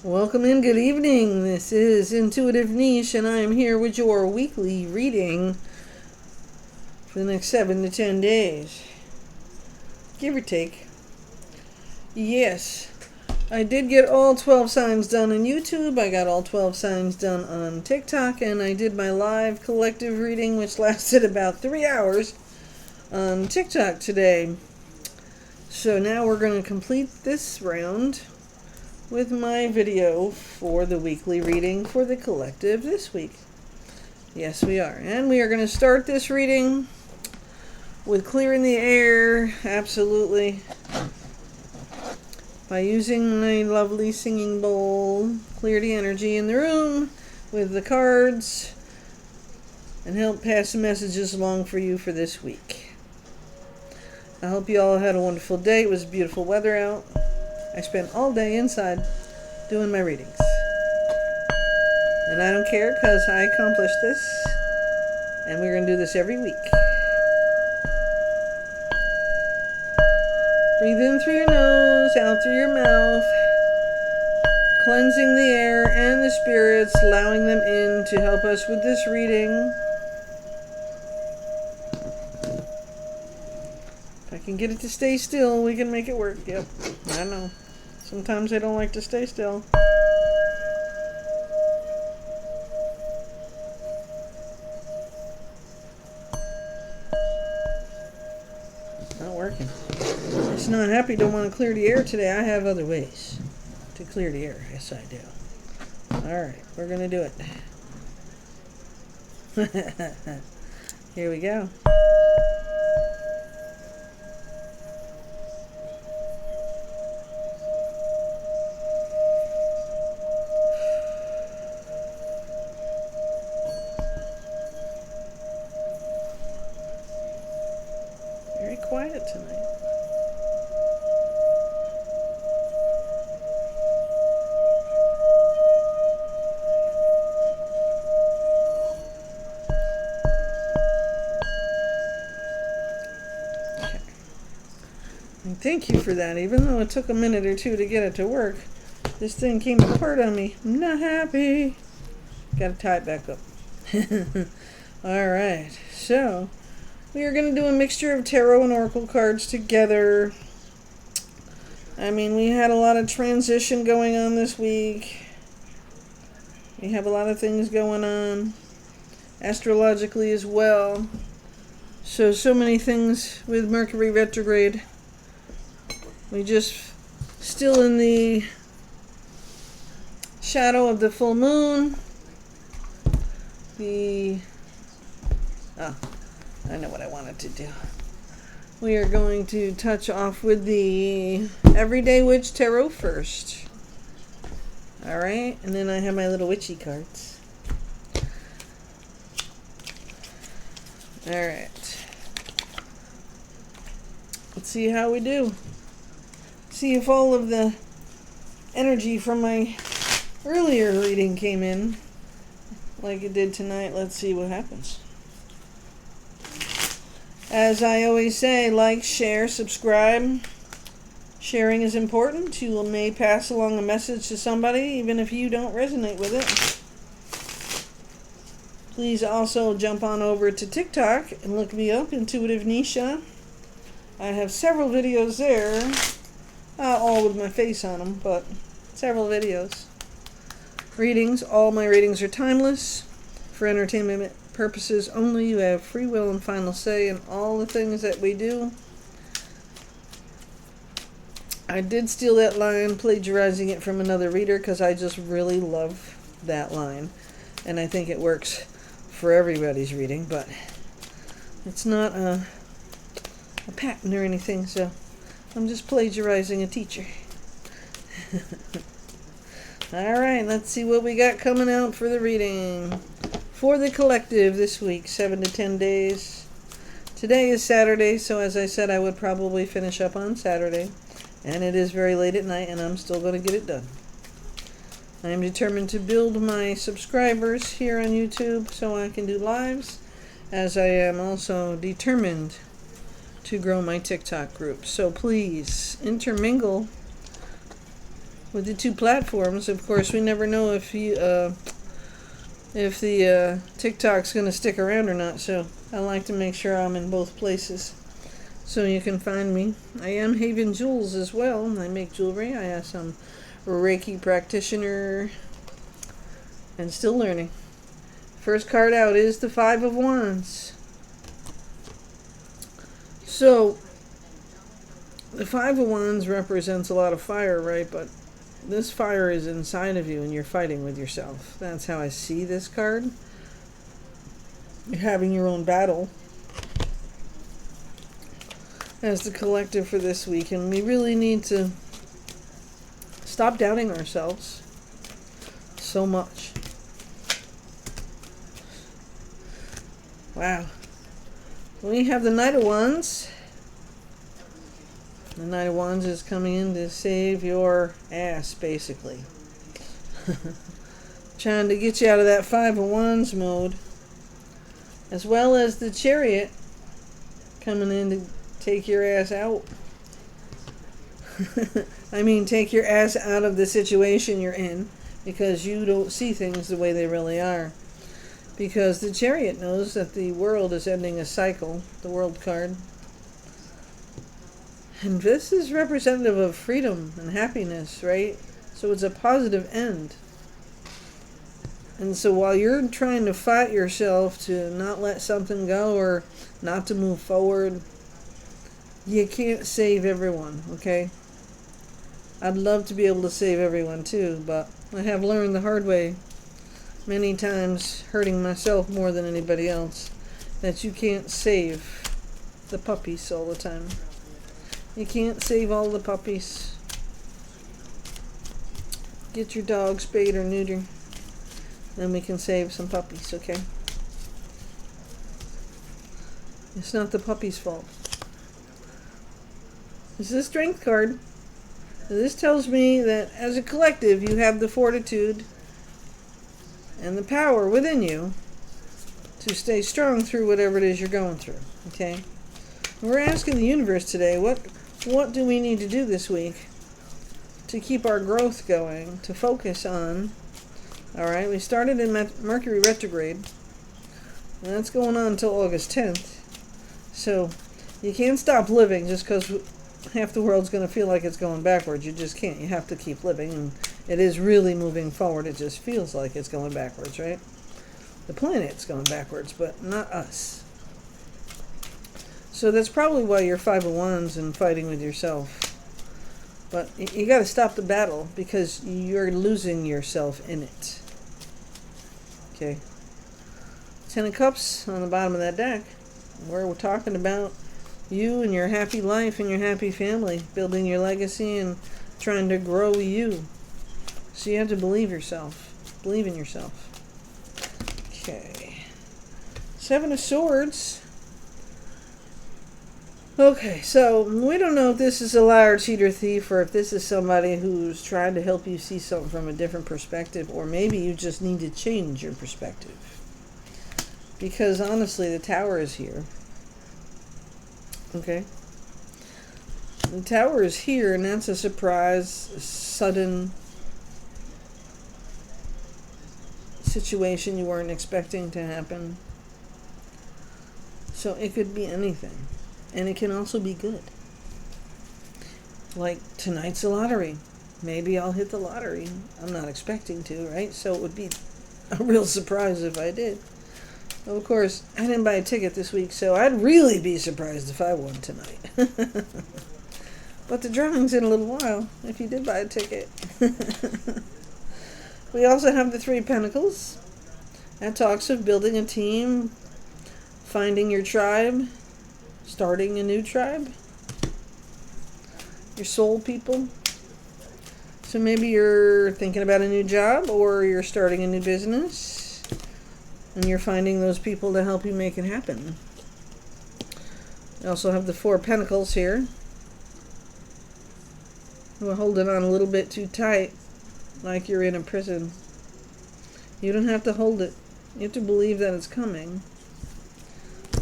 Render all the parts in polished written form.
Welcome and good evening. This is Intuitive Niche, and I am here with your weekly reading for the next 7 to 10 days, give or take. Yes, I did get all 12 signs done on YouTube. I got all 12 signs done on TikTok, and I did my live collective reading, which lasted about 3 hours on TikTok today. So now we're going to complete this round with my video for the weekly reading for the collective this week. Yes, we are. And we are going to start this reading with clearing the air, absolutely, by using my lovely singing bowl. Clear the energy in the room with the cards and help pass the messages along for you for this week. I hope you all had a wonderful day. It was beautiful weather out. I spent all day inside doing my readings. And I don't care because I accomplished this. And we're going to do this every week. Breathe in through your nose, out through your mouth. Cleansing the air and the spirits, allowing them in to help us with this reading. If I can get it to stay still, we can make it work. Yep, I know. Sometimes they don't like to stay still. Not working. It's not happy, don't want to clear the air today. I have other ways to clear the air. Yes, I do. Alright, we're going to do it. Here we go. Very quiet tonight. Okay. And thank you for that. Even though it took a minute or two to get it to work, this thing came apart on me. I'm not happy. Gotta tie it back up. Alright, so we are going to do a mixture of tarot and oracle cards together. I mean, we had a lot of transition going on this week. We have a lot of things going on astrologically as well. So many things with Mercury retrograde. We just still in the shadow of the full moon. I know what I wanted to do. We are going to touch off with the Everyday Witch Tarot first. Alright, and then I have my little witchy cards. Alright. Let's see how we do. See if all of the energy from my earlier reading came in like it did tonight. Let's see what happens. As I always say, like, share, subscribe. Sharing is important. You may pass along a message to somebody, even if you don't resonate with it. Please also jump on over to TikTok and look me up, Intuitive Niche. I have several videos there. Not all with my face on them, but several videos. Readings. All my readings are timeless. For entertainment purposes only. You have free will and final say in all the things that we do. I did steal that line, plagiarizing it from another reader, because I just really love that line. And I think it works for everybody's reading, but it's not a patent or anything, so I'm just plagiarizing a teacher. Alright, let's see what we got coming out for the reading. For the collective this week, 7 to 10 days. Today is Saturday, so as I said, I would probably finish up on Saturday. And it is very late at night, and I'm still going to get it done. I am determined to build my subscribers here on YouTube so I can do lives, as I am also determined to grow my TikTok group. So please intermingle with the two platforms. Of course, we never know if the TikTok's going to stick around or not. So I like to make sure I'm in both places, so you can find me. I am Haven Jewels as well. I make jewelry. I am some Reiki practitioner and still learning. First card out is the Five of Wands. So the Five of Wands represents a lot of fire, right? But this fire is inside of you and you're fighting with yourself. That's how I see this card. You're having your own battle as the collective for this week, and we really need to stop doubting ourselves so much. Wow. We have the Knight of Wands. The Knight of Wands is coming in to save your ass, basically. Trying to get you out of that Five of Wands mode. As well as the Chariot coming in to take your ass out. I mean, take your ass out of the situation you're in, because you don't see things the way they really are. Because the Chariot knows that the world is ending a cycle, the World card. And this is representative of freedom and happiness, right? So it's a positive end. And so while you're trying to fight yourself to not let something go or not to move forward, you can't save everyone, okay? I'd love to be able to save everyone too, but I have learned the hard way many times, hurting myself more than anybody else, that you can't save the puppies all the time. You can't save all the puppies. Get your dog spayed or neutered, then we can save some puppies, okay? It's not the puppy's fault. This is a strength card. This tells me that as a collective, you have the fortitude and the power within you to stay strong through whatever it is you're going through, okay? We're asking the universe today, what do we need to do this week to keep our growth going, to focus on? All right, we started in Mercury retrograde, and that's going on until August 10th. So you can't stop living just because half the world's going to feel like it's going backwards. You just can't. You have to keep living, and it is really moving forward. It just feels like it's going backwards, right? The planet's going backwards, but not us. So that's probably why you're Five of Wands and fighting with yourself. But you got to stop the battle, because you're losing yourself in it. Okay. Ten of Cups on the bottom of that deck, where we're talking about you and your happy life and your happy family, building your legacy and trying to grow you. So you have to believe yourself. Believe in yourself. Okay. Seven of Swords. Okay, so we don't know if this is a liar, cheater, thief, or if this is somebody who's trying to help you see something from a different perspective, or maybe you just need to change your perspective. Because honestly, the Tower is here. Okay? The Tower is here, and that's a surprise, sudden situation you weren't expecting to happen. So it could be anything. And it can also be good. Like tonight's the lottery. Maybe I'll hit the lottery. I'm not expecting to, right? So it would be a real surprise if I did. Of course, I didn't buy a ticket this week, so I'd really be surprised if I won tonight. But the drawing's in a little while, if you did buy a ticket. We also have the Three of Pentacles. That talks of building a team, finding your tribe, starting a new tribe, your soul people. So maybe you're thinking about a new job, or you're starting a new business, and you're finding those people to help you make it happen. You also have the Four of Pentacles here. We're holding on a little bit too tight, like you're in a prison. You don't have to hold it. You have to believe that it's coming,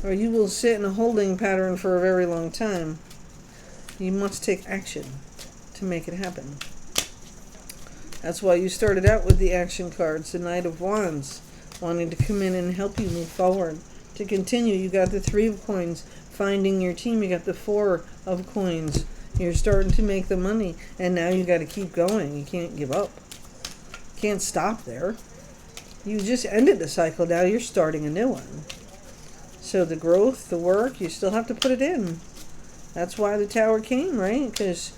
or you will sit in a holding pattern for a very long time. You must take action to make it happen. That's why you started out with the action cards, the Knight of Wands, wanting to come in and help you move forward. To continue, you got the Three of Coins, finding your team. You got the Four of Coins. You're starting to make the money, and now you got to keep going. You can't give up. Can't stop there. You just ended the cycle. Now you're starting a new one. So the growth, the work, you still have to put it in. That's why the Tower came, right? Because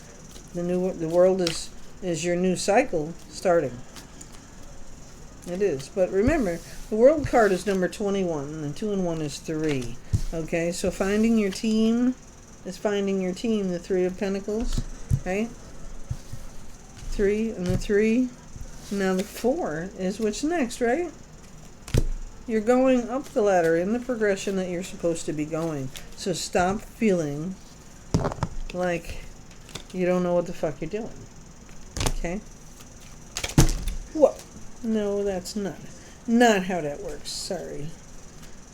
the world is your new cycle starting. It is. But remember, the World card is number 21, and 2 and 1 is 3. Okay, so finding your team is finding your team, the Three of Pentacles, right? 3 and the 3. Now the 4 is what's next, right? You're going up the ladder in the progression that you're supposed to be going. So stop feeling like you don't know what the fuck you're doing. Okay? Whoa. No, that's not how that works. Sorry.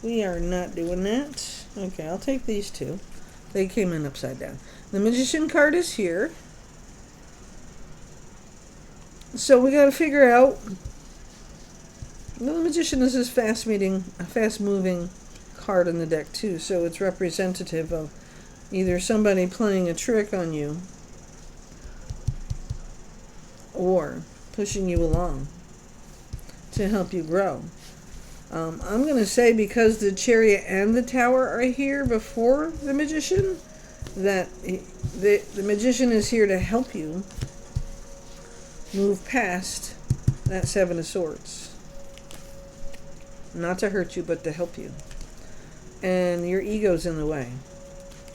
We are not doing that. Okay, I'll take these two. They came in upside down. The Magician card is here. So we got to figure out. Well, the Magician is this fast-moving card in the deck too. So it's representative of either somebody playing a trick on you or pushing you along to help you grow. I'm going to say, because the Chariot and the Tower are here before the Magician, that the Magician is here to help you move past that Seven of Swords. Not to hurt you, but to help you. And your ego's in the way.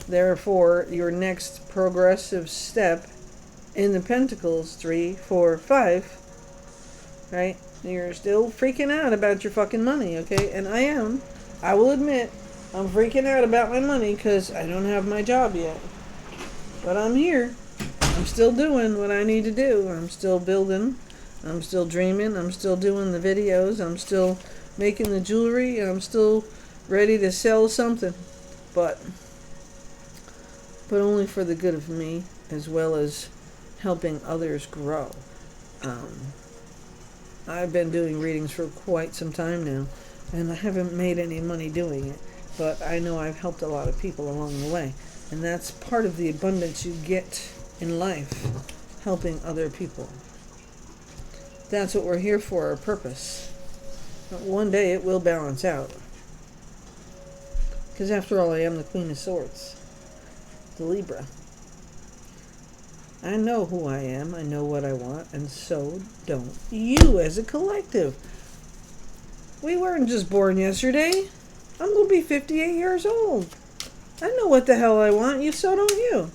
Therefore, your next progressive step in the Pentacles, 3, 4, 5, right? You're still freaking out about your fucking money, okay? And I will admit, I'm freaking out about my money because I don't have my job yet. But I'm here. I'm still doing what I need to do. I'm still building. I'm still dreaming. I'm still doing the videos. I'm still making the jewelry. And I'm still ready to sell something. But only for the good of me, as well as helping others grow. I've been doing readings for quite some time now, and I haven't made any money doing it, but I know I've helped a lot of people along the way, and that's part of the abundance you get in life, helping other people. That's what we're here for, our purpose. But one day it will balance out, because after all, I am the Queen of Swords, the Libra. I know who I am, I know what I want, and so don't you as a collective. We weren't just born yesterday. I'm going to be 58 years old. I know what the hell I want, so don't you.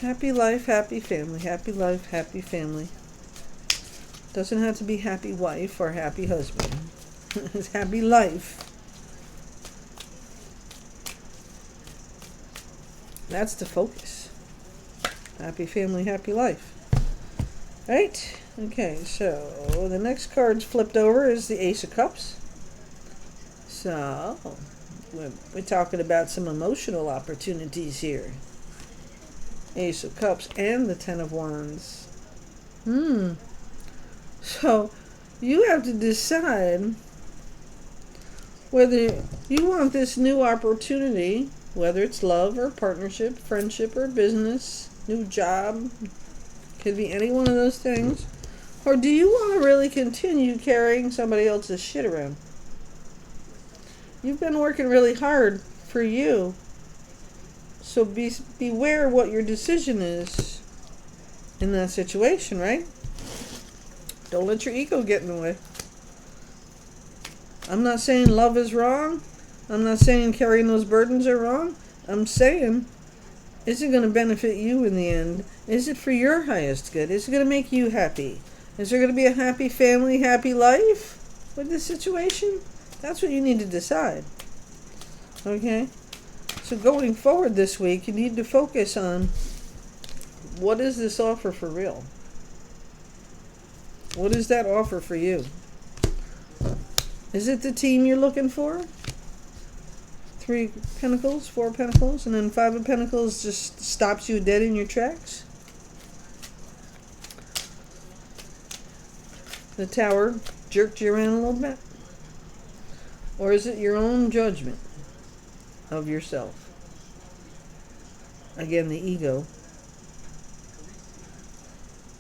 Happy life, happy family. Happy life, happy family. Doesn't have to be happy wife or happy husband. It's happy life. That's the focus. Happy family, happy life. Right? Okay, so the next card's flipped over is the Ace of Cups. So, we're talking about some emotional opportunities here. Ace of Cups and the Ten of Wands. So, you have to decide whether you want this new opportunity, whether it's love or partnership, friendship or business, new job, could be any one of those things, or do you want to really continue carrying somebody else's shit around? You've been working really hard for you, so beware what your decision is in that situation, right? Don't let your ego get in the way. I'm not saying love is wrong. I'm not saying carrying those burdens are wrong. I'm saying, is it going to benefit you in the end? Is it for your highest good? Is it going to make you happy? Is there going to be a happy family, happy life with this situation? That's what you need to decide. Okay? So going forward this week, you need to focus on, what is this offer for real? What is that offer for you? Is it the team you're looking for? 3 Pentacles, 4 Pentacles, and then 5 of Pentacles just stops you dead in your tracks? The tower jerked you around a little bit? Or is it your own judgment of yourself? Again, the ego.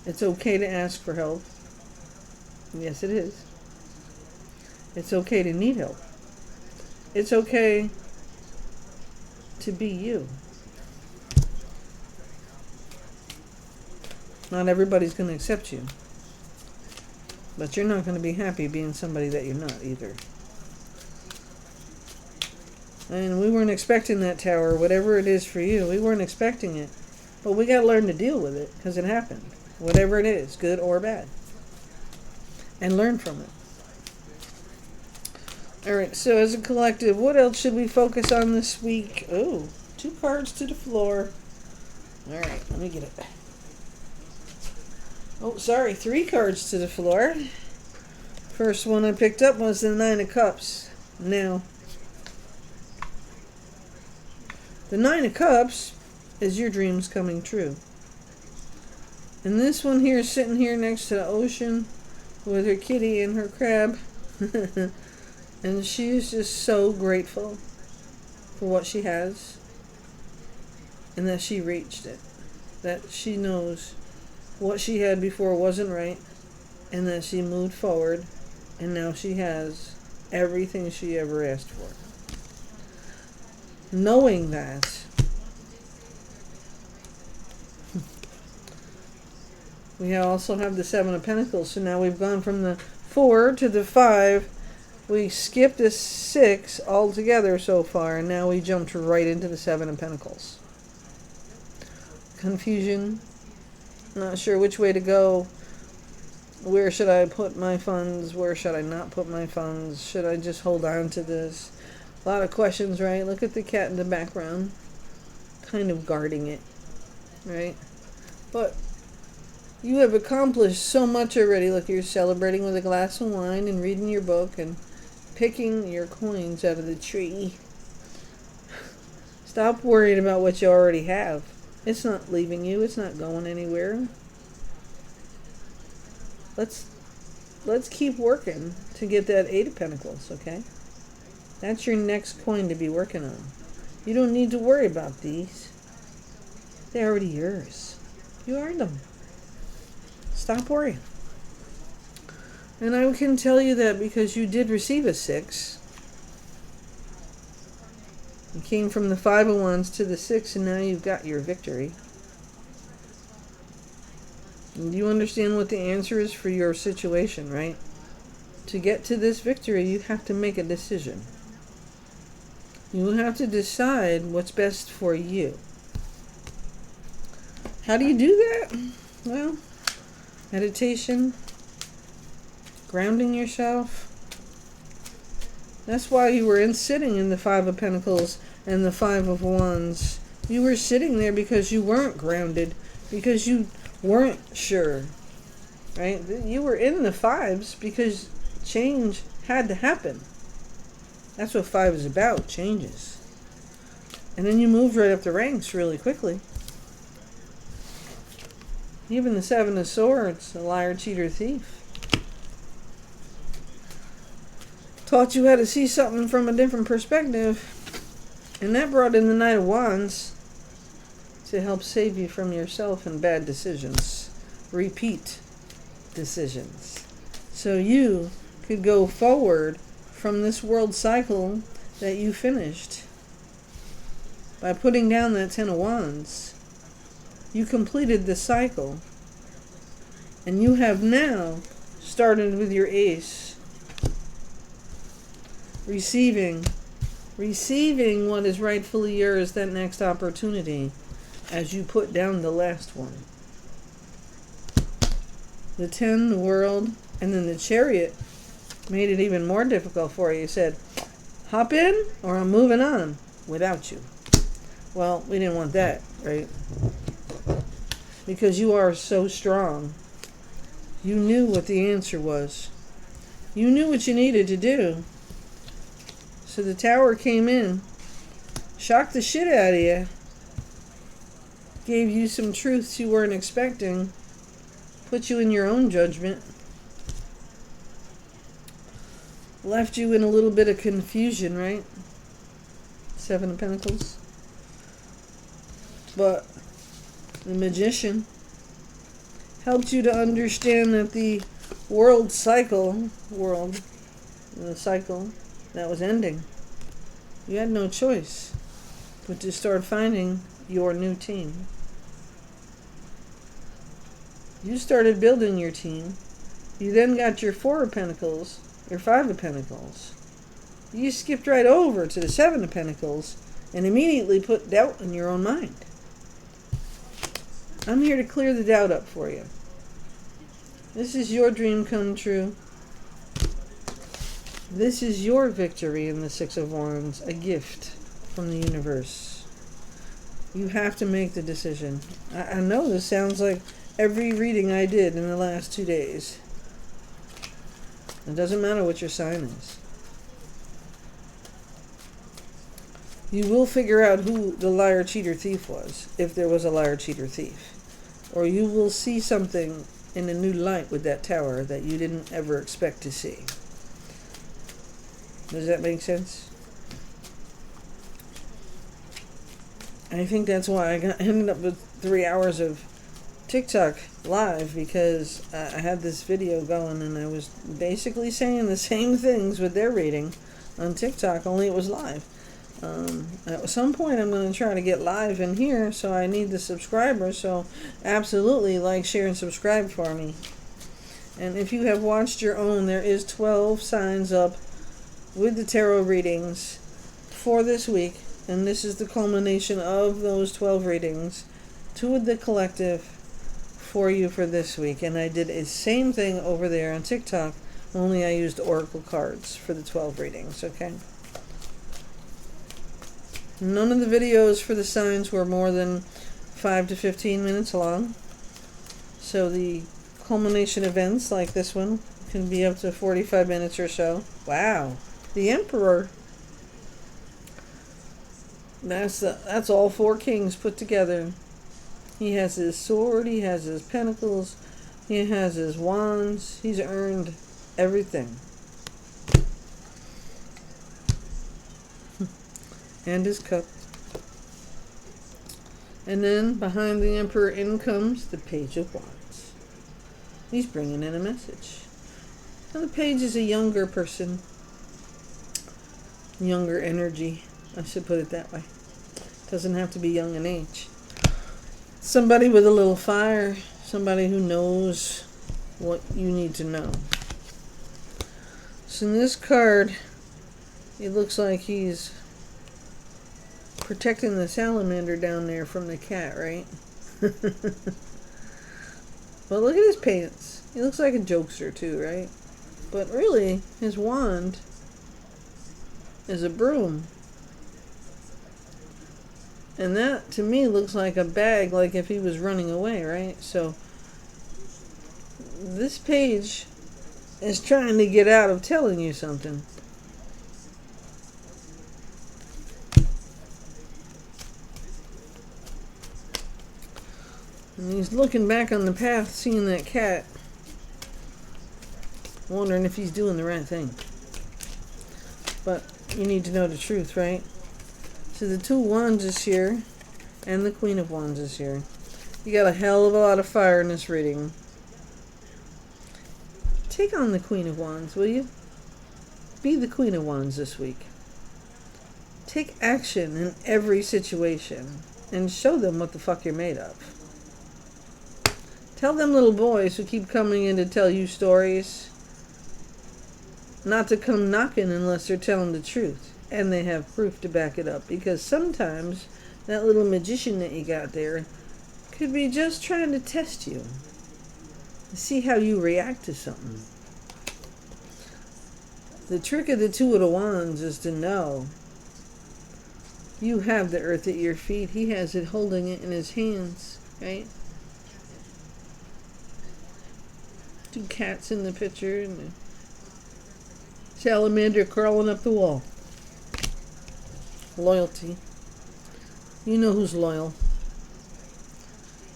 It's okay to ask for help. Yes, it is. It's okay to need help. It's okay to be you. Not everybody's going to accept you. But you're not going to be happy being somebody that you're not either. And we weren't expecting that tower, whatever it is for you. We weren't expecting it. But we got to learn to deal with it because it happened. Whatever it is, good or bad. And learn from it. Alright, so as a collective, what else should we focus on this week? Oh, 2 cards to the floor. Alright, let me get it. Oh, sorry, 3 cards to the floor. First one I picked up was the 9 of Cups. Now, the 9 of Cups is your dreams coming true. And this one here is sitting here next to the ocean with her kitty and her crab. And she's just so grateful for what she has. And that she reached it. That she knows what she had before wasn't right. And that she moved forward. And now she has everything she ever asked for. Knowing that, we also have the 7 of Pentacles. So now we've gone from the 4 to the 5. We skipped the 6 altogether so far. And now we jumped right into the 7 of Pentacles. Confusion. Not sure which way to go. Where should I put my funds? Where should I not put my funds? Should I just hold on to this? A lot of questions, right? Look at the cat in the background. Kind of guarding it. Right? But you have accomplished so much already. Look, you're celebrating with a glass of wine and reading your book and picking your coins out of the tree. Stop worrying about what you already have. It's not leaving you. It's not going anywhere. Let's keep working to get that 8 of Pentacles, okay? That's your next coin to be working on. You don't need to worry about these. They're already yours. You earned them. Stop worrying. And I can tell you that because you did receive a 6. You came from the 5 of Wands to the 6, and now you've got your victory. And you understand what the answer is for your situation, right? To get to this victory, you have to make a decision. You have to decide what's best for you. How do you do that? Well, meditation, grounding yourself. That's why you were sitting in the 5 of Pentacles and the 5 of Wands. You were sitting there because you weren't grounded, because you weren't sure, right? You were in the 5s because change had to happen. That's what 5 is about, changes. And then you moved right up the ranks really quickly. Even the 7 of Swords, a liar, cheater, thief, taught you how to see something from a different perspective. And that brought in the Knight of Wands to help save you from yourself and bad decisions. Repeat decisions. So you could go forward from this world cycle that you finished. By putting down that 10 of Wands, you completed the cycle. And you have now started with your Ace. Receiving what is rightfully yours, that next opportunity, as you put down the last one. The 10, the World, and then the Chariot made it even more difficult for you. You said, hop in or I'm moving on without you. Well, we didn't want that, right? Because you are so strong. You knew what the answer was. You knew what you needed to do. So the Tower came in, shocked the shit out of you, gave you some truths you weren't expecting, put you in your own judgment, left you in a little bit of confusion, right? Seven of Pentacles. But the Magician helped you to understand that the cycle that was ending. You had no choice but to start finding your new team. You started building your team. You then got your Four of Pentacles, your Five of Pentacles. You skipped right over to the Seven of Pentacles and immediately put doubt in your own mind. I'm here to clear the doubt up for you. This is your dream come true. This is your victory in the Six of Wands, a gift from the universe. You have to make the decision. I know this sounds like every reading I did in the last 2 days. It doesn't matter what your sign is. You will figure out who the liar, cheater, thief was, if there was a liar, cheater, thief. Or you will see something in a new light with that tower that you didn't ever expect to see. Does that make sense? I think that's why I ended up with 3 hours of TikTok live, because I had this video going and I was basically saying the same things with their reading on TikTok, only it was live. At some point I'm going to try to get live in here, so I need the subscribers, so absolutely like, share, and subscribe for me. And if you have watched your own, there is 12 signs up with the tarot readings for this week, and this is the culmination of those 12 readings to the collective for you for this week. And I did the same thing over there on TikTok, only I used oracle cards for the 12 readings, okay? None of the videos for the signs were more than 5 to 15 minutes long. So the culmination events like this one can be up to 45 minutes or so. Wow. The Emperor. That's all 4 kings put together. He has his sword, he has his pentacles, he has his wands. He's earned everything. And his cup. And then behind the Emperor in comes the Page of Wands. He's bringing in a message. Now the Page is a younger person. Younger energy, I should put it that way. Doesn't have to be young in age. Somebody with a little fire. Somebody who knows what you need to know. So in this card, it looks like he's protecting the salamander down there from the cat, right? But look at his pants. He looks like a jokester too, right? But really, his wand is a broom. And that, to me, looks like a bag, like if he was running away, right? So, this page is trying to get out of telling you something. And he's looking back on the path, seeing that cat, wondering if he's doing the right thing. But you need to know the truth, right? So the Two of Wands is here, and the Queen of Wands is here. You got a hell of a lot of fire in this reading. Take on the Queen of Wands, will you? Be the Queen of Wands this week. Take action in every situation, and show them what the fuck you're made of. Tell them little boys who keep coming in to tell you stories not to come knocking unless they're telling the truth. And they have proof to back it up. Because sometimes that little magician that you got there could be just trying to test you. To see how you react to something. The trick of the Two of Wands is to know you have the earth at your feet. He has it, holding it in his hands, right? 2 cats in the picture and the salamander crawling up the wall. Loyalty. You know who's loyal.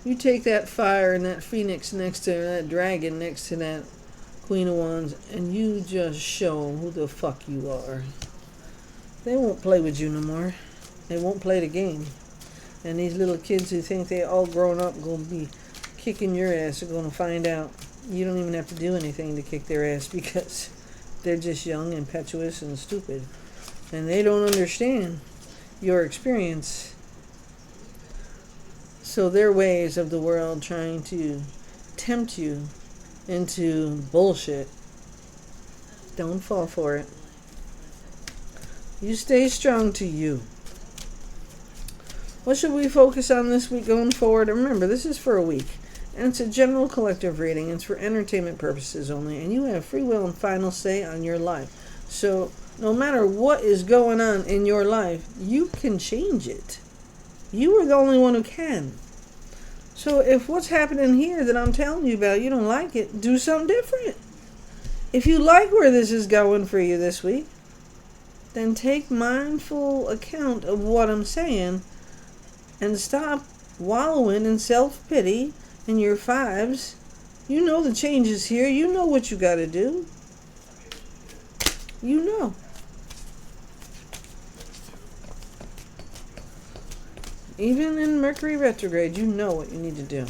You take that fire and that phoenix next to that dragon next to that Queen of Wands, and you just show them who the fuck you are. They won't play with you no more. They won't play the game. And these little kids who think they all grown up gonna be kicking your ass are gonna find out you don't even have to do anything to kick their ass because they're just young, impetuous, and stupid. And they don't understand your experience. So their ways of the world trying to tempt you into bullshit, don't fall for it. You stay strong to you. What should we focus on this week going forward? And remember, this is for a week. And it's a general collective reading. It's for entertainment purposes only. And you have free will and final say on your life. So no matter what is going on in your life, you can change it. You are the only one who can. So if what's happening here that I'm telling you about, you don't like it, do something different. If you like where this is going for you this week, then take mindful account of what I'm saying and stop wallowing in self-pity in your fives. You know the changes here. You know what you got to do. You know. Even in Mercury retrograde, you know what you need to do.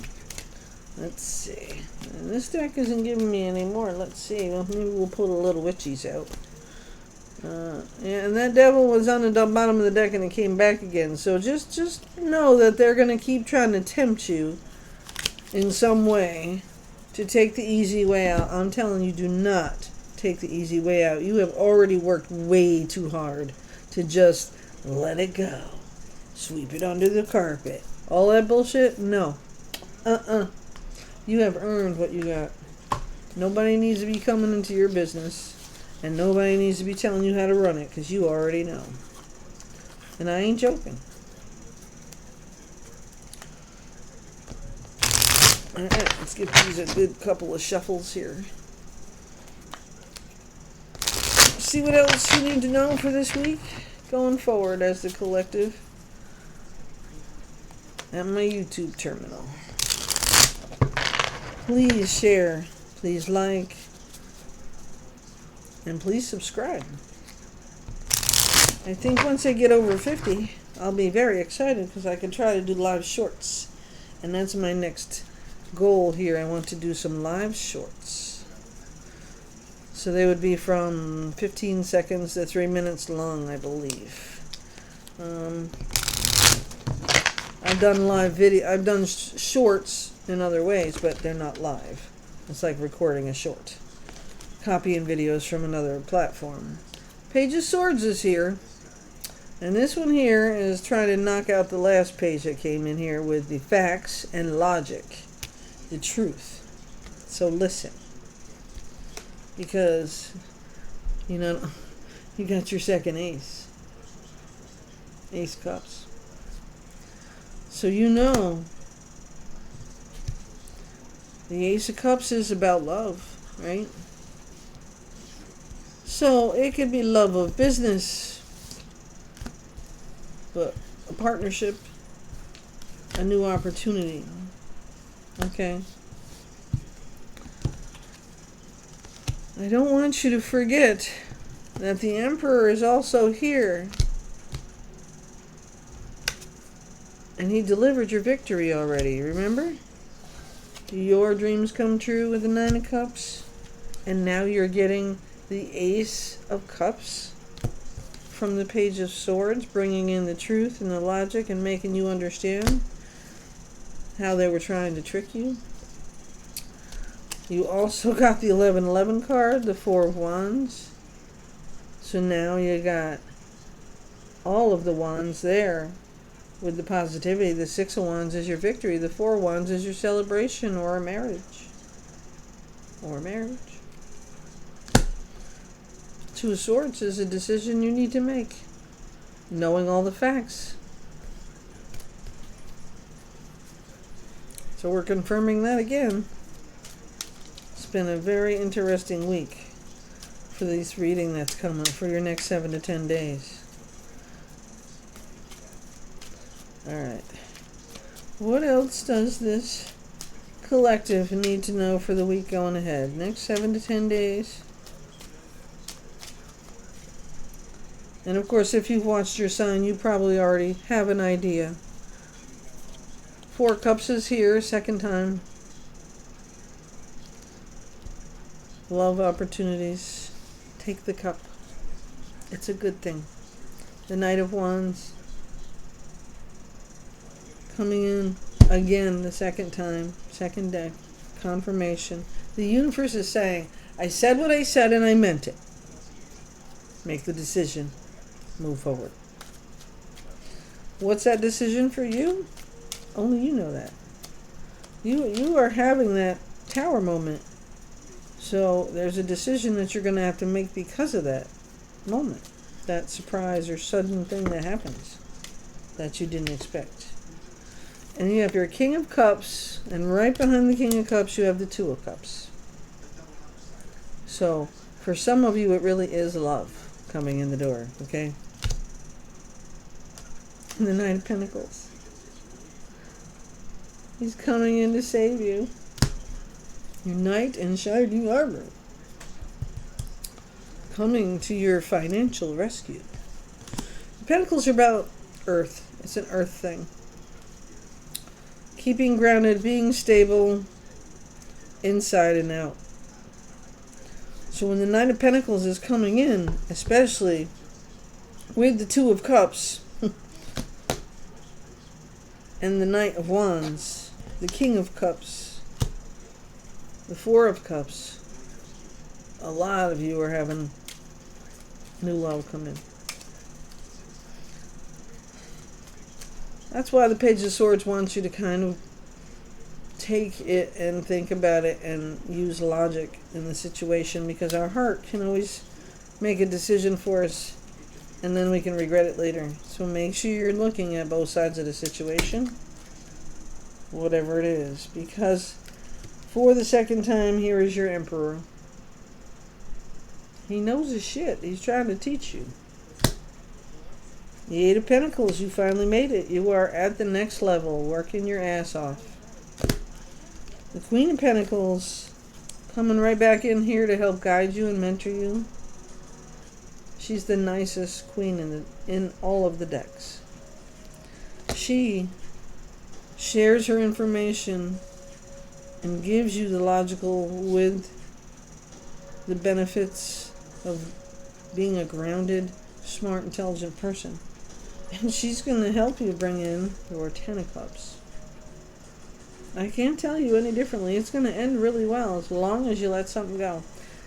Let's see. And this deck isn't giving me any more. Let's see. Well, maybe we'll pull the little witchies out. Yeah, and that devil was on the bottom of the deck and it came back again. So just know that they're going to keep trying to tempt you in some way to take the easy way out. I'm telling you, do not take the easy way out. You have already worked way too hard to just let it go. Sweep it under the carpet. All that bullshit? No. You have earned what you got. Nobody needs to be coming into your business. And nobody needs to be telling you how to run it, because you already know. And I ain't joking. Alright, let's give these a good couple of shuffles here. See what else you need to know for this week going forward as the collective at my YouTube terminal. Please share, please like, and please subscribe. I think once I get over 50, I'll be very excited because I can try to do live shorts. And that's my next goal here. I want to do some live shorts. So they would be from 15 seconds to 3 minutes long, I believe. I've done live video. I've done shorts in other ways, but they're not live. It's like recording a short. Copying videos from another platform. Page of Swords is here. And this one here is trying to knock out the last page that came in here with the facts and logic. The truth. So listen. Because, you know, you got your second ace. Ace Cups. So you know, the Ace of Cups is about love, right? So it could be love of business, but a partnership, a new opportunity. Okay. I don't want you to forget that the Emperor is also here. And he delivered your victory already, remember? Your dreams come true with the Nine of Cups. And now you're getting the Ace of Cups from the Page of Swords, bringing in the truth and the logic and making you understand how they were trying to trick you. You also got the 1111 card, the Four of Wands. So now you got all of the wands there with the positivity. The Six of Wands is your victory. The Four of Wands is your celebration or a marriage. Or marriage. Two of Swords is a decision you need to make, knowing all the facts. So we're confirming that again. It's been a very interesting week for this reading that's coming for your next 7 to 10 days. Alright. What else does this collective need to know for the week going ahead? Next 7 to 10 days. And of course, if you've watched your sign, you probably already have an idea. 4 Cups is here, second time. Love opportunities. Take the cup. It's a good thing. The Knight of Wands. Coming in again the second time. Second deck. Confirmation. The universe is saying, I said what I said and I meant it. Make the decision. Move forward. What's that decision for you? Only you know that. You are having that tower moment. So there's a decision that you're going to have to make because of that moment. That surprise or sudden thing that happens that you didn't expect. And you have your King of Cups, and right behind the King of Cups you have the Two of Cups. So for some of you it really is love coming in the door, okay? And the Knight of Pentacles. He's coming in to save you. Your knight in shining armor. Coming to your financial rescue. The Pentacles are about earth. It's an earth thing. Keeping grounded, being stable, inside and out. So when the Knight of Pentacles is coming in, especially with the Two of Cups and the Knight of Wands, the King of Cups, the Four of Cups, a lot of you are having new love come in. That's why the Page of Swords wants you to kind of take it and think about it and use logic in the situation, because our heart can always make a decision for us and then we can regret it later. So make sure you're looking at both sides of the situation, whatever it is, because for the second time, here is your Emperor. He knows his shit. He's trying to teach you. The Eight of Pentacles, you finally made it. You are at the next level, working your ass off. The Queen of Pentacles, coming right back in here to help guide you and mentor you. She's the nicest queen in all of the decks. She shares her information and gives you the logical with the benefits of being a grounded, smart, intelligent person. And she's going to help you bring in your Ten of Cups. I can't tell you any differently. It's going to end really well as long as you let something go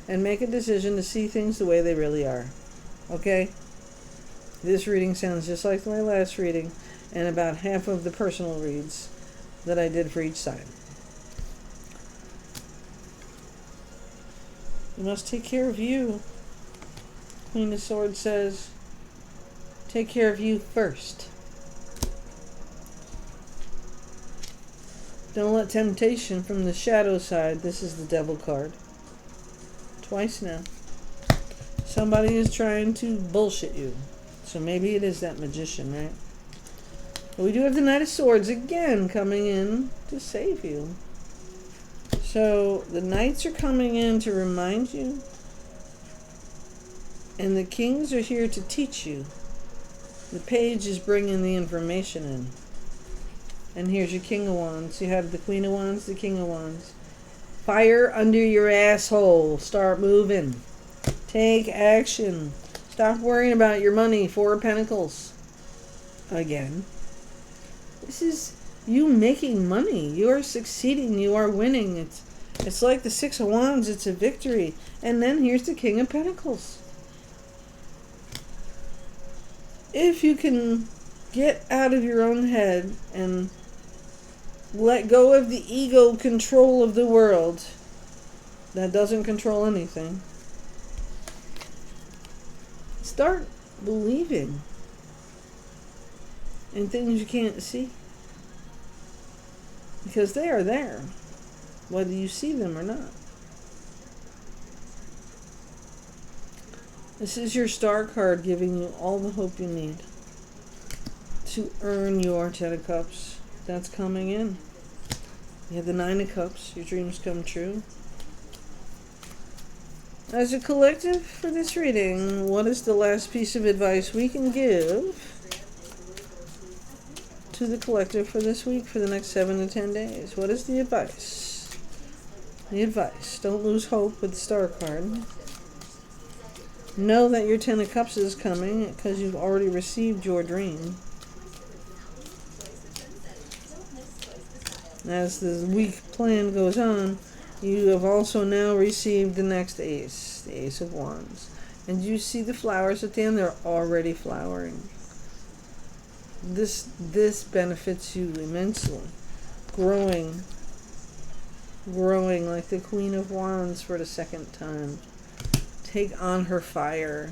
and make a decision to see things the way they really are. Okay? This reading sounds just like my last reading and about half of the personal reads that I did for each side. You must take care of you. Queen of Swords says, take care of you first. Don't let temptation from the shadow side. This is the Devil card. Twice now. Somebody is trying to bullshit you. So maybe it is that magician, right? But we do have the Knight of Swords again coming in to save you. So the Knights are coming in to remind you. And the Kings are here to teach you. The Page is bringing the information in. And here's your King of Wands. You have the Queen of Wands, the King of Wands. Fire under your asshole. Start moving. Take action. Stop worrying about your money. Four of Pentacles. Again. This is you making money. You are succeeding. You are winning. It's like the Six of Wands. It's a victory. And then here's the King of Pentacles. If you can get out of your own head and let go of the ego control of the world that doesn't control anything, start believing in things you can't see, because they are there whether you see them or not. This is your Star card giving you all the hope you need to earn your Ten of Cups. That's coming in. You have the Nine of Cups. Your dreams come true. As a collective for this reading, what is the last piece of advice we can give to the collective for this week, for the next 7 to 10 days? What is the advice? The advice. Don't lose hope with the Star card. Know that your 10 of Cups is coming because you've already received your dream. As the week plan goes on, you have also now received the next ace, the Ace of Wands. And you see the flowers at the end, they're already flowering. This benefits you immensely. Growing like the Queen of Wands for the second time. Take on her fire.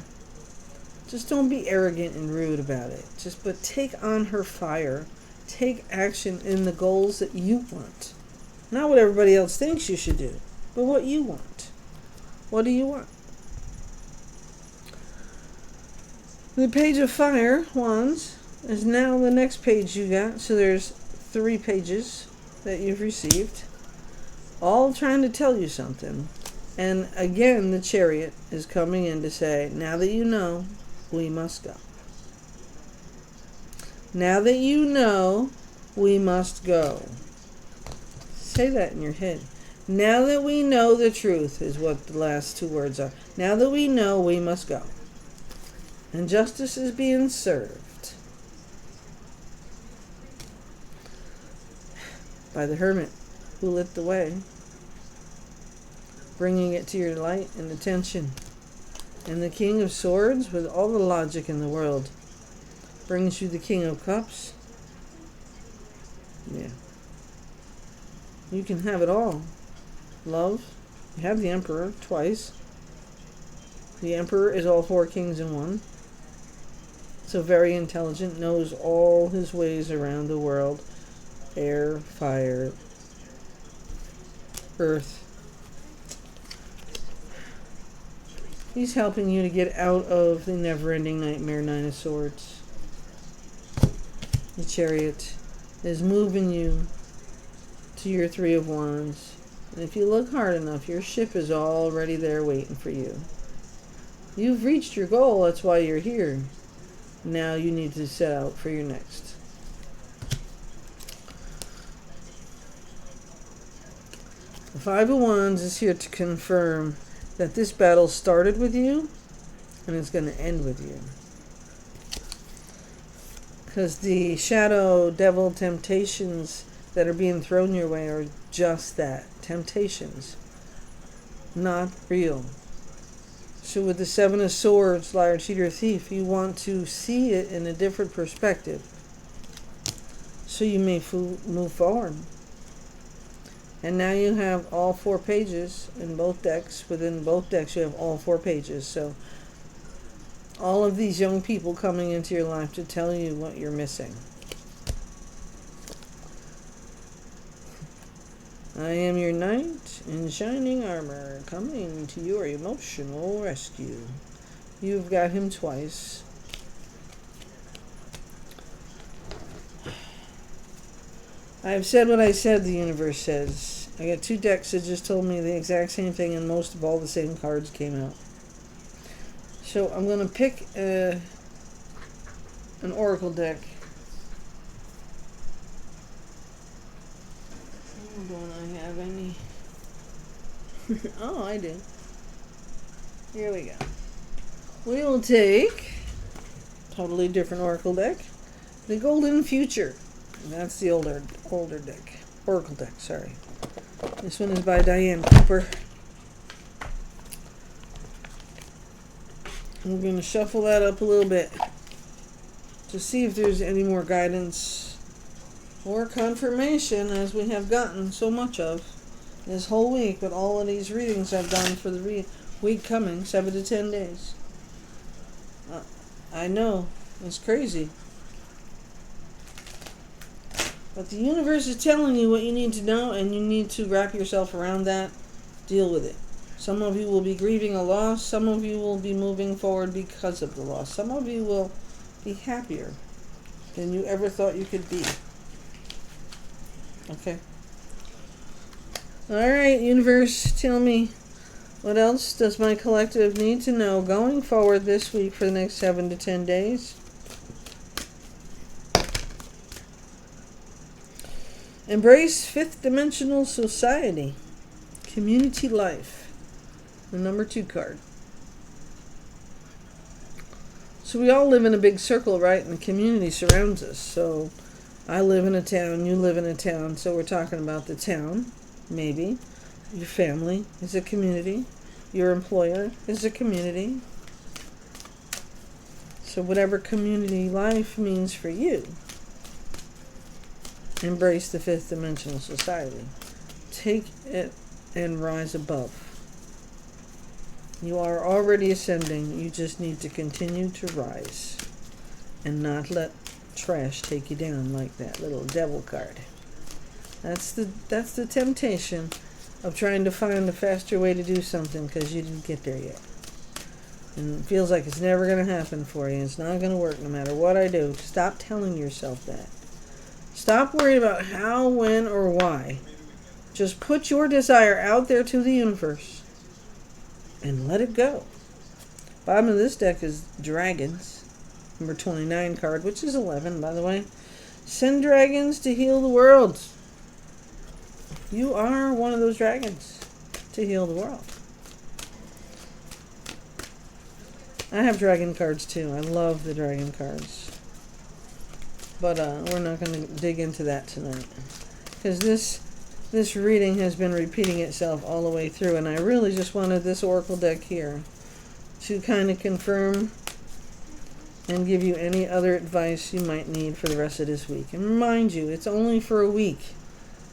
Just don't be arrogant and rude about it. But take on her fire. Take action in the goals that you want. Not what everybody else thinks you should do, but what you want. What do you want? The Page of Fire, Wands, is now the next page you got. So there's 3 pages that you've received, all trying to tell you something. And again, the Chariot is coming in to say, now that you know, we must go. Now that you know, we must go. Say that in your head. Now that we know the truth is what the last 2 words are. Now that we know, we must go. And justice is being served by the Hermit who lit the way, bringing it to your light and attention. And the King of Swords, with all the logic in the world, brings you the King of Cups. Yeah. You can have it all. Love. You have the Emperor twice. The Emperor is all 4 kings in one. So very intelligent, knows all his ways around the world. Air, fire, earth. He's helping you to get out of the never-ending nightmare, 9 of Swords. The Chariot is moving you to your 3 of Wands. And if you look hard enough, your ship is already there waiting for you. You've reached your goal, that's why you're here. Now you need to set out for your next. The 5 of Wands is here to confirm that this battle started with you and it's going to end with you. Because the shadow devil temptations that are being thrown your way are just that, temptations, not real. So with the 7 of Swords, liar, cheater, thief, you want to see it in a different perspective so you may move forward. And now you have all 4 pages in both decks. Within both decks you have all 4 pages. So all of these young people coming into your life to tell you what you're missing. I am your knight in shining armor, coming to your emotional rescue. You've got him twice. I've said what I said, the universe says. I got 2 decks that just told me the exact same thing, and most of all the same cards came out. So I'm going to pick an oracle deck. Don't I have any? Oh, I do. Here we go. We will take totally different oracle deck. The Golden Future. That's the older deck. Oracle deck, sorry. This one is by Diane Cooper. I'm going to shuffle that up a little bit to see if there's any more guidance or confirmation, as we have gotten so much of this whole week with all of these readings I've done for the week coming, 7 to 10 days. I know, it's crazy. But the universe is telling you what you need to know, and you need to wrap yourself around that. Deal with it. Some of you will be grieving a loss. Some of you will be moving forward because of the loss. Some of you will be happier than you ever thought you could be. Okay? Alright, universe, tell me, what else does my collective need to know going forward this week for the next 7 to 10 days? Embrace fifth dimensional society. Community life. The number 2 card. So we all live in a big circle, right? And the community surrounds us. So I live in a town, you live in a town. So we're talking about the town, maybe. Your family is a community. Your employer is a community. So whatever community life means for you, embrace the fifth dimensional society. Take it and rise above. You are already ascending. You just need to continue to rise and not let trash take you down like that little devil card. That's the temptation of trying to find a faster way to do something because you didn't get there yet. And it feels like it's never going to happen for you. It's not going to work no matter what I do. Stop telling yourself that. Stop worrying about how, when, or why. Just put your desire out there to the universe and let it go. Bottom of this deck is dragons. Number 29 card, which is 11, by the way. Send dragons to heal the world. You are one of those dragons to heal the world. I have dragon cards too. I love the dragon cards. But we're not going to dig into that tonight. Because this reading has been repeating itself all the way through. And I really just wanted this oracle deck here to kind of confirm and give you any other advice you might need for the rest of this week. And remind you, it's only for a week.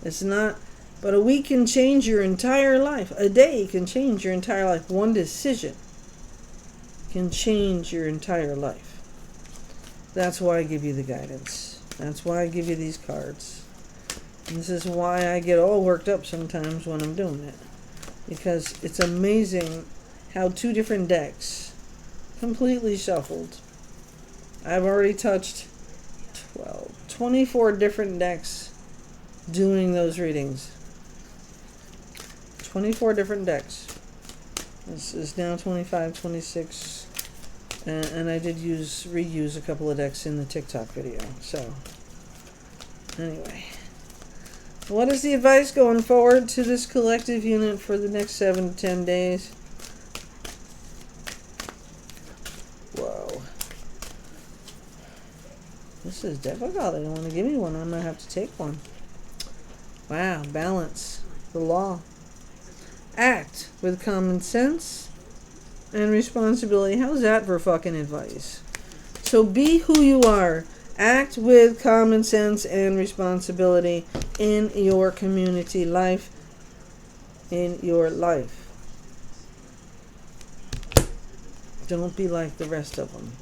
It's not... But a week can change your entire life. A day can change your entire life. One decision can change your entire life. That's why I give you the guidance. That's why I give you these cards. And this is why I get all worked up sometimes when I'm doing it. Because it's amazing how 2 different decks completely shuffled. I've already touched 24 different decks doing those readings. 24 different decks. This is now 25, 26. And I did reuse a couple of decks in the TikTok video. So, anyway. What is the advice going forward to this collective unit for the next 7 to 10 days? Whoa. This is difficult. They don't want to give me one. I'm going to have to take one. Wow. Balance. The law. Act with common sense and responsibility. How's that for fucking advice? So be who you are. Act with common sense and responsibility in your community life. In your life. Don't be like the rest of them.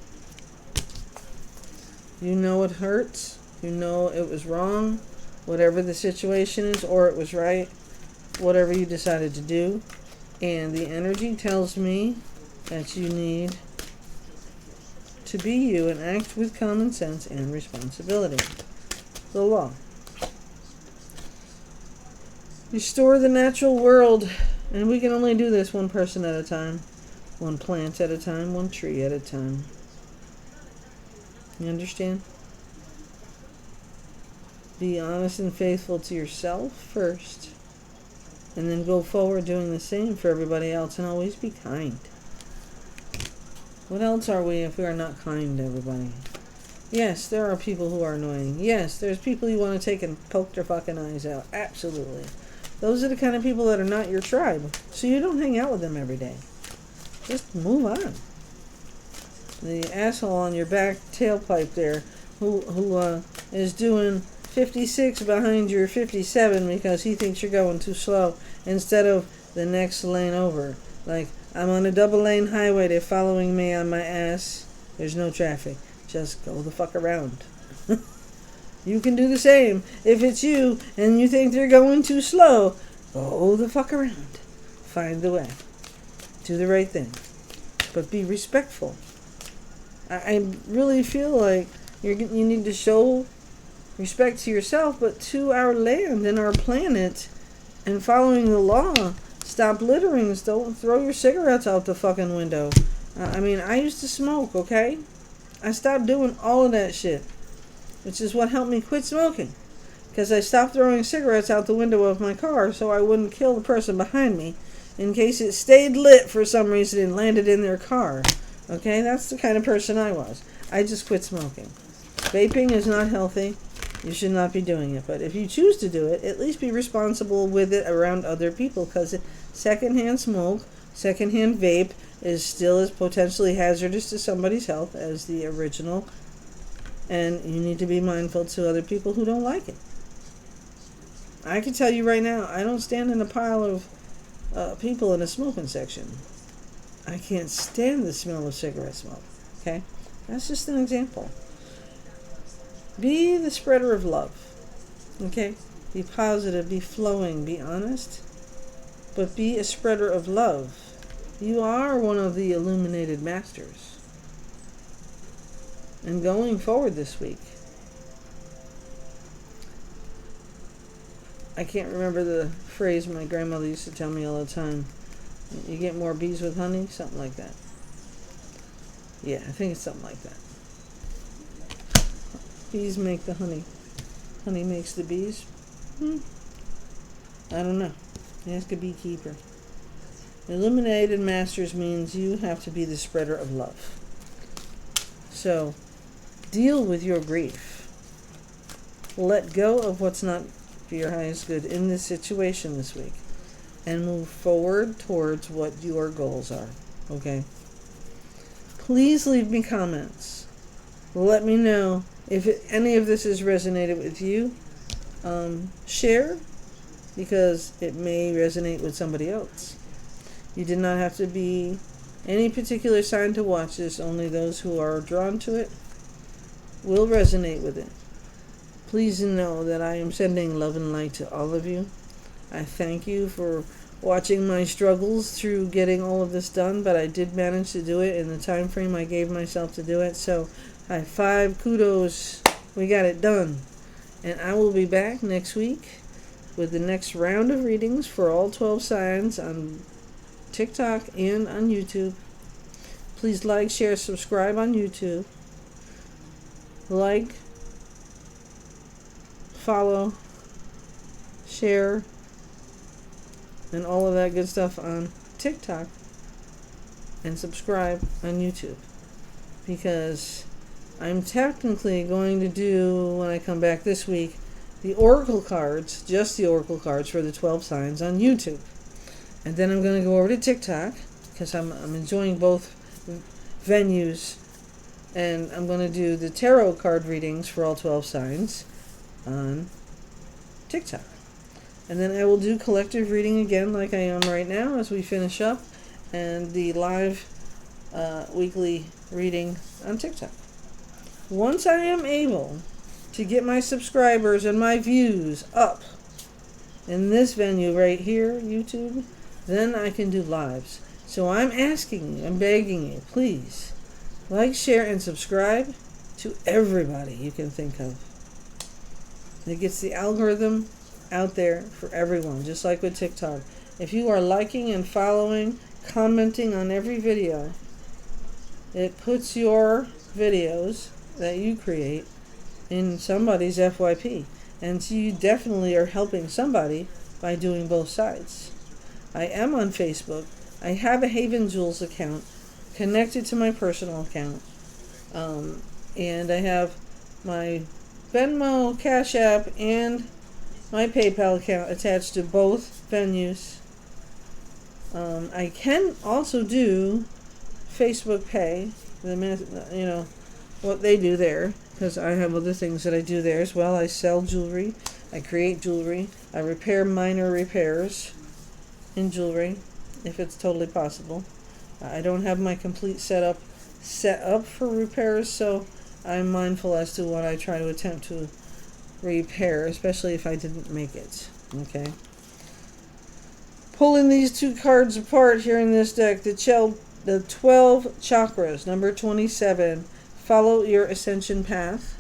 You know it hurts. You know it was wrong. Whatever the situation is, or it was right. Whatever you decided to do. And the energy tells me that you need to be you and act with common sense and responsibility. The law. Restore the natural world. And we can only do this one person at a time. One plant at a time. One tree at a time. You understand? Be honest and faithful to yourself first. And then go forward doing the same for everybody else. And always be kind. What else are we if we are not kind to everybody? Yes, there are people who are annoying. Yes, there's people you want to take and poke their fucking eyes out. Absolutely. Those are the kind of people that are not your tribe. So you don't hang out with them every day. Just move on. The asshole on your back tailpipe there who is doing 56 behind your 57 because he thinks you're going too slow instead of the next lane over. Like, I'm on a double lane highway, they're following me on my ass. There's no traffic. Just go the fuck around. You can do the same. If it's you and you think they're going too slow, go the fuck around. Find the way. Do the right thing. But be respectful. I really feel like you need to show respect to yourself, but to our land and our planet and following the law. Stop littering. Don't throw your cigarettes out the fucking window. I mean, I used to smoke, okay? I stopped doing all of that shit, which is what helped me quit smoking. Because I stopped throwing cigarettes out the window of my car so I wouldn't kill the person behind me in case it stayed lit for some reason and landed in their car. Okay, that's the kind of person I was. I just quit smoking. Vaping is not healthy. You should not be doing it. But if you choose to do it, at least be responsible with it around other people, because secondhand smoke, secondhand vape is still as potentially hazardous to somebody's health as the original. And you need to be mindful to other people who don't like it. I can tell you right now, I don't stand in a pile of people in a smoking section. I can't stand the smell of cigarette smoke. Okay? That's just an example. Be the spreader of love. Okay? Be positive, be flowing, be honest. But be a spreader of love. You are one of the illuminated masters. And going forward this week, I can't remember the phrase my grandmother used to tell me all the time. You get more bees with honey? Something like that. Yeah, I think it's something like that. Bees make the honey. Honey makes the bees? I don't know. Ask a beekeeper. Illuminated masters means you have to be the spreader of love. So, deal with your grief. Let go of what's not for your highest good in this situation this week. And move forward towards what your goals are. Okay? Please leave me comments. Let me know if any of this has resonated with you. Share, because it may resonate with somebody else. You did not have to be any particular sign to watch this. Only those who are drawn to it will resonate with it. Please know that I am sending love and light to all of you. I thank you for watching my struggles through getting all of this done, but I did manage to do it in the time frame I gave myself to do it. So, high five, kudos, we got it done. And I will be back next week with the next round of readings for all 12 signs on TikTok and on YouTube. Please like, share, subscribe on YouTube. Like, follow, share, and all of that good stuff on TikTok, and subscribe on YouTube, because I'm technically going to do, when I come back this week, the oracle cards, just the oracle cards for the 12 signs on YouTube. And then I'm going to go over to TikTok, because I'm enjoying both venues, and I'm going to do the tarot card readings for all 12 signs on TikTok. And then I will do collective reading again like I am right now as we finish up, and the live weekly reading on TikTok. Once I am able to get my subscribers and my views up in this venue right here, YouTube, then I can do lives. So I'm asking you, I'm begging you, please like, share, and subscribe to everybody you can think of. It gets the algorithm out there for everyone, just like with TikTok. If you are liking and following, commenting on every video, it puts your videos that you create in somebody's FYP. And so you definitely are helping somebody by doing both sides. I am on Facebook. I have a Haven Jewels account connected to my personal account. And I have my Venmo, cashapp, and my PayPal account attached to both venues. I can also do Facebook Pay, what they do there, because I have other things that I do there as well. I sell jewelry, I create jewelry, I repair minor repairs in jewelry, if it's totally possible. I don't have my complete setup set up for repairs, so I'm mindful as to what I try to attempt to repair, especially if I didn't make it. Okay. Pulling these two cards apart here in this deck, the 12 chakras, number 27, follow your ascension path.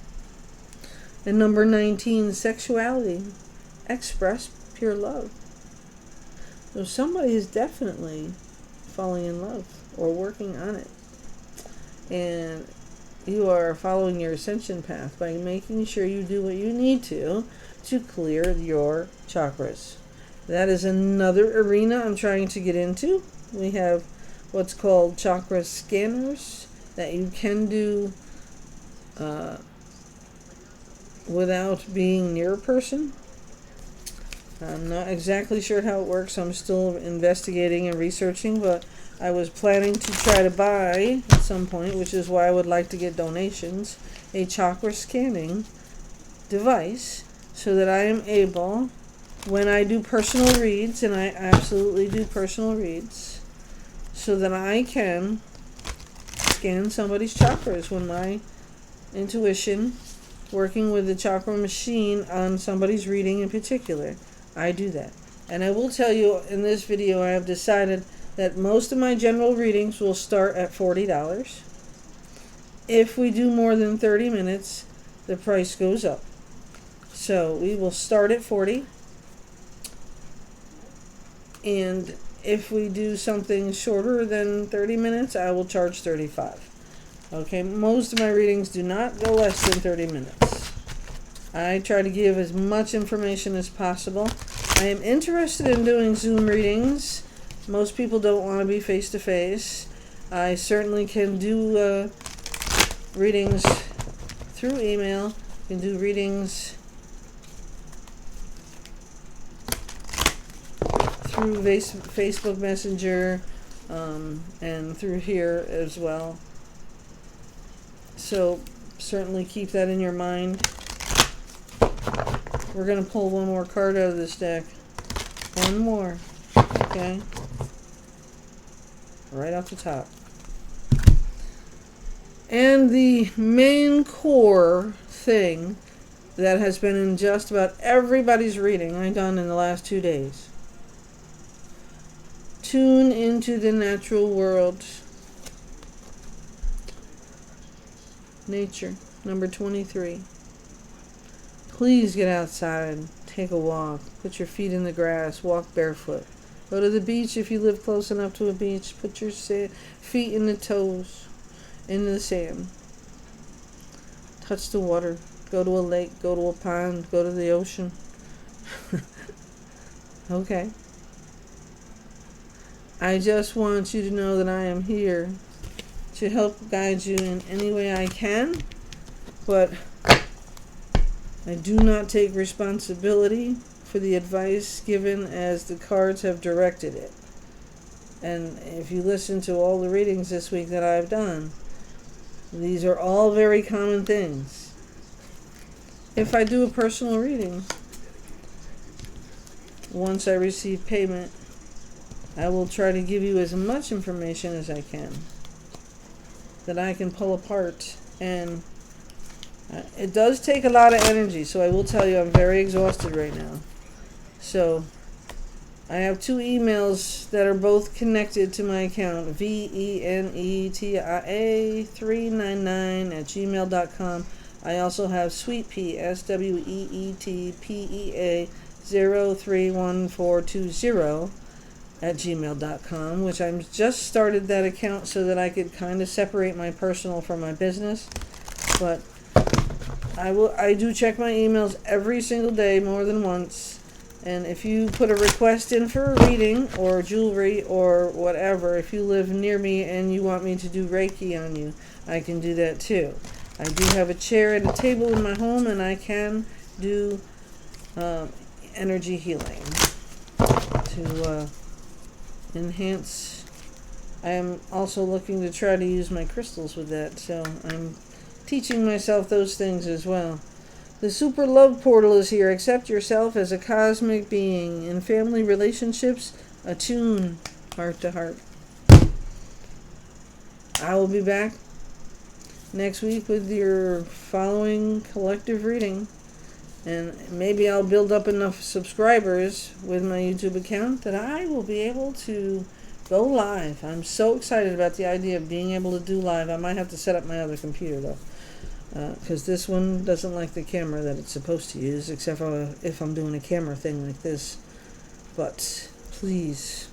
And number 19, sexuality, express pure love. So somebody is definitely falling in love or working on it. And you are following your ascension path by making sure you do what you need to clear your chakras. That is another arena I'm trying to get into. We have what's called chakra scanners that you can do without being near a person. I'm not exactly sure how it works. I'm still investigating and researching, but I was planning to try to buy at some point, which is why I would like to get donations, a chakra scanning device so that I am able, when I do personal reads, and I absolutely do personal reads, so that I can scan somebody's chakras when my intuition, working with the chakra machine on somebody's reading in particular, I do that. And I will tell you in this video, I have decided that most of my general readings will start at $40. If we do more than 30 minutes, the price goes up. So we will start at $40. And if we do something shorter than 30 minutes, I will charge $35. Okay, most of my readings do not go less than 30 minutes. I try to give as much information as possible. I am interested in doing Zoom readings. Most people don't want to be face-to-face. I certainly can do readings through email. I can do readings through Facebook Messenger and through here as well. So certainly keep that in your mind. We're going to pull one more card out of this deck. One more. Okay? Right off the top. And the main core thing that has been in just about everybody's reading I've done in the last 2 days. Tune into the natural world. Nature, number 23. Please get outside, take a walk, put your feet in the grass, walk barefoot. Go to the beach if you live close enough to a beach. Put your feet in the toes, in the sand. Touch the water. Go to a lake, go to a pond, go to the ocean. Okay. I just want you to know that I am here to help guide you in any way I can, but I do not take responsibility for the advice given as the cards have directed it. And if you listen to all the readings this week that I've done, these are all very common things. If I do a personal reading, once I receive payment, I will try to give you as much information as I can that I can pull apart. And it does take a lot of energy, so I will tell you I'm very exhausted right now. So I have 2 emails that are both connected to my account, VenetiaMurray399@gmail.com. I also have SweetPea, SweetPea 0314220 at gmail.com, which I'm just started that account so that I could kind of separate my personal from my business. But I do check my emails every single day, more than once. And if you put a request in for a reading or jewelry or whatever, if you live near me and you want me to do Reiki on you, I can do that too. I do have a chair and a table in my home, and I can do energy healing to enhance. I am also looking to try to use my crystals with that, so I'm teaching myself those things as well. The super love portal is here. Accept yourself as a cosmic being. In family relationships, attune heart to heart. I will be back next week with your following collective reading. And maybe I'll build up enough subscribers with my YouTube account that I will be able to go live. I'm so excited about the idea of being able to do live. I might have to set up my other computer though, because this one doesn't like the camera that it's supposed to use, except for if I'm doing a camera thing like this. But please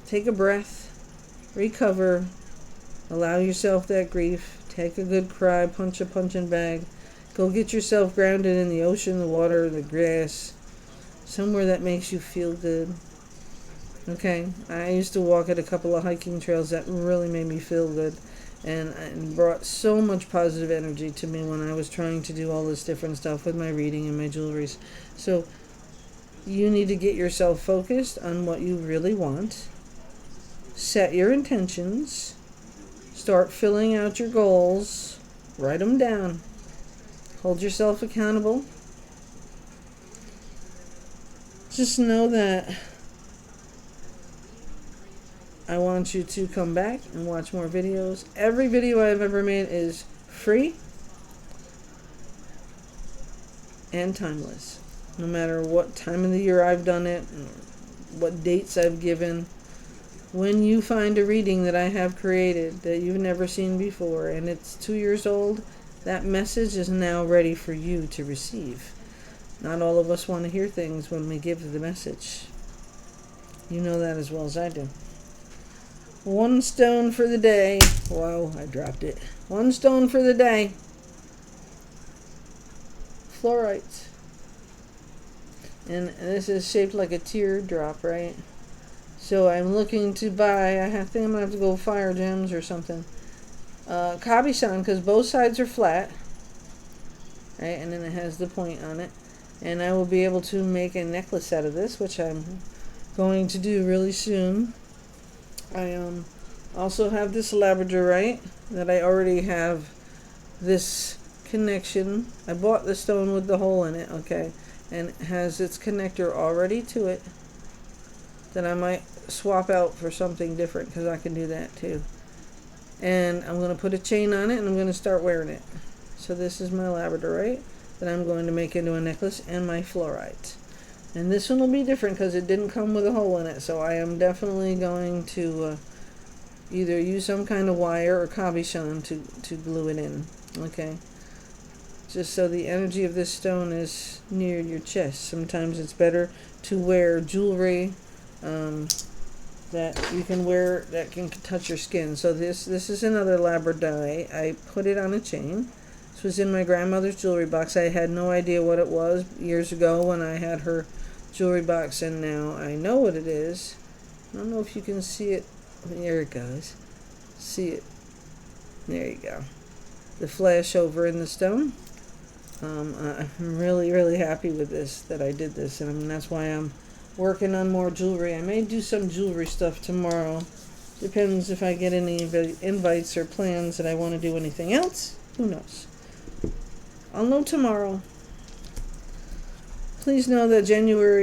take a breath, recover, allow yourself that grief, take a good cry, punch a punching bag, go get yourself grounded in the ocean, the water, the grass, somewhere that makes you feel good. Okay, I used to walk at a couple of hiking trails that really made me feel good, and brought so much positive energy to me when I was trying to do all this different stuff with my reading and my jewelries. So you need to get yourself focused on what you really want. Set your intentions. Start filling out your goals. Write them down. Hold yourself accountable. Just know that I want you to come back and watch more videos. Every video I've ever made is free and timeless. No matter what time of the year I've done it, what dates I've given. When you find a reading that I have created that you've never seen before and it's 2 years old, that message is now ready for you to receive. Not all of us want to hear things when we give the message. You know that as well as I do. One stone for the day. Whoa, I dropped it. One stone for the day. Fluorite. And this is shaped like a teardrop, right? So I'm looking to buy, I think I'm going to have to go Fire Gems or something. Cabochon, because both sides are flat. Right, and then it has the point on it. And I will be able to make a necklace out of this, which I'm going to do really soon. I also have this labradorite that I already have this connection. I bought the stone with the hole in it, okay, and it has its connector already to it that I might swap out for something different, because I can do that too. And I'm going to put a chain on it and I'm going to start wearing it. So this is my labradorite that I'm going to make into a necklace, and my fluorite. And this one will be different because it didn't come with a hole in it. So I am definitely going to either use some kind of wire or cabochon to glue it in. Okay. Just so the energy of this stone is near your chest. Sometimes it's better to wear jewelry that you can wear that can touch your skin. So this is another labradorite. I put it on a chain. This was in my grandmother's jewelry box. I had no idea what it was years ago when I had her jewelry box, and now I know what it is. I don't know if you can see it. There it goes. See it. There you go. The flash over in the stone. I'm really, really happy with this, that I did this, and that's why I'm working on more jewelry. I may do some jewelry stuff tomorrow. Depends if I get any invites or plans that I want to do anything else. Who knows? I'll know tomorrow. Please know that July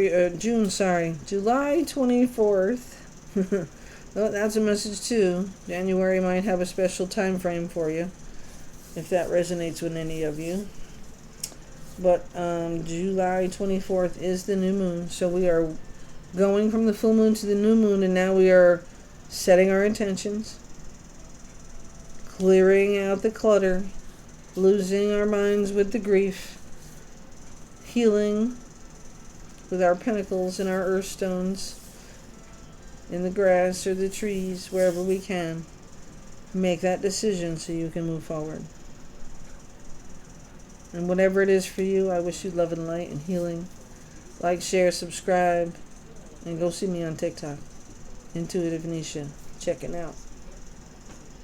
24th. Well, that's a message too. January might have a special time frame for you, if that resonates with any of you. But July 24th is the new moon. So we are going from the full moon to the new moon, and now we are setting our intentions, clearing out the clutter, losing our minds with the grief, healing with our pentacles and our earth stones in the grass or the trees, wherever we can. Make that decision so you can move forward. And whatever it is for you, I wish you love and light and healing. Like, share, subscribe, and go see me on TikTok. Intuitive Venetia. Check it out.